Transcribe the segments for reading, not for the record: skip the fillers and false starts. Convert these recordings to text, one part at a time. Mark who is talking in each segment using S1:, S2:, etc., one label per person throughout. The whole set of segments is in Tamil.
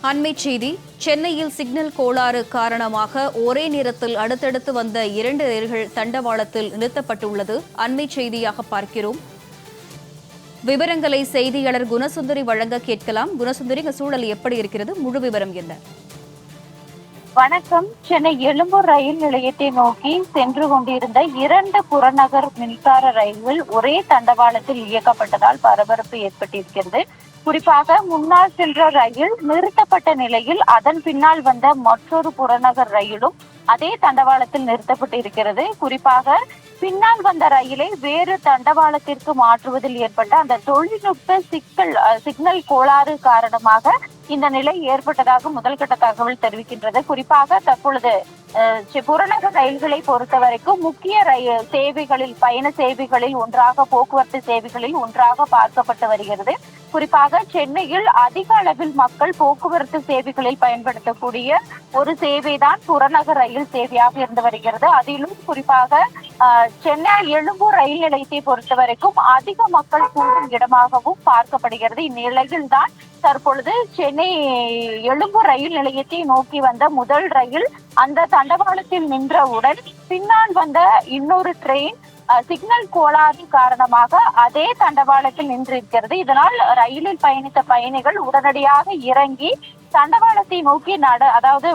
S1: அண்மைச் செய்தி. சென்னையில் சிக்னல் கோளாறு காரணமாக ஒரே நேரத்தில் அடுத்தடுத்து வந்த 2 ரயில்கள் தண்டவாளத்தில் நிறுத்தப்பட்டுள்ளது. அண்மைச் செய்தியாக பார்க்கிறோம். விவரங்களை செய்தியாளர் குணசுந்தரி வழங்க கேட்கலாம். குணசுந்தரி, இந்த சூழல் எப்படி இருக்கிறது? முழு விவரம் என்ன?
S2: வணக்கம். சென்னை எழும்பூர் ரயில் நிலையத்தை நோக்கி சென்று கொண்டிருந்த 2 புறநகர் மின்சார ரயில்கள் ஒரே தண்டவாளத்தில் இயக்கப்பட்டதால் பரபரப்பு ஏற்பட்டிருக்கிறது. குறிப்பாக முன்னால் சென்ற ரயில் நிறுத்தப்பட்ட நிலையில் அதன் பின்னால் வந்த மற்றொரு புறநகர் ரயிலும் அதே தண்டவாளத்தில் நிறுத்தப்பட்டு இருக்கிறது. குறிப்பாக பின்னால் வந்த ரயிலை வேறு தண்டவாளத்திற்கு மாற்றுவதில் ஏற்பட்ட அந்த தொழில்நுட்ப சிக்னல் கோளாறு காரணமாக இந்த நிலை ஏற்பட்டதாக முதல்கட்ட தகவல் தெரிவிக்கின்றது. குறிப்பாக தற்பொழுது புறநகர் ரயில்களை பொறுத்த வரைக்கும் முக்கிய சேவைகளில், பயண சேவைகளில் ஒன்றாக, போக்குவரத்து சேவைகளில் ஒன்றாக பார்க்கப்பட்டு வருகிறது. குறிப்பாக சென்னையில் அதிக அளவில் மக்கள் போக்குவரத்து சேவைகளில் பயன்படுத்தக்கூடிய ஒரு சேவைதான் புறநகர் ரயில் சேவையாக இருந்து வருகிறது. அதிலும் குறிப்பாக சென்னை எழும்பூர் ரயில் நிலையத்தை பொறுத்த வரைக்கும் அதிக மக்கள் கூடும் இடமாகவும் பார்க்கப்படுகிறது. இந்நிலையில் தான் தற்பொழுது சென்னை எழும்பூர் ரயில் நிலையத்தை நோக்கி வந்த முதல் ரயில் அந்த தண்டவாளத்தில் நின்றவுடன் பின்னால் வந்த இன்னொரு ட்ரெயின் சிக்னல் கோளாறு காரணமாக அதே தண்டவாளத்தில் நின்றிருக்கிறது. இதனால் ரயிலில் பயணித்த பயணிகள் உடனடியாக இறங்கி தண்டவாளத்தை நோக்கி அதாவது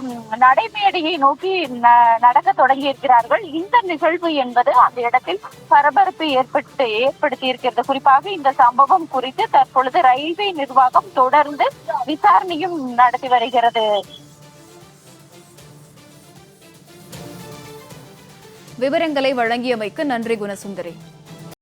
S2: நடைமேடையை நோக்கி நடக்க தொடங்கி இருக்கிறார்கள். இந்த நிகழ்வு என்பது அந்த இடத்தில் பரபரப்பு ஏற்படுத்தி இருக்கிறது. குறிப்பாக இந்த சம்பவம் குறித்து தற்பொழுது ரயில்வே நிர்வாகம் தொடர்ந்து விசாரணையும் நடத்தி வருகிறது.
S1: விவரங்களை வழங்கியமைக்கு நன்றி குணசுந்தரி.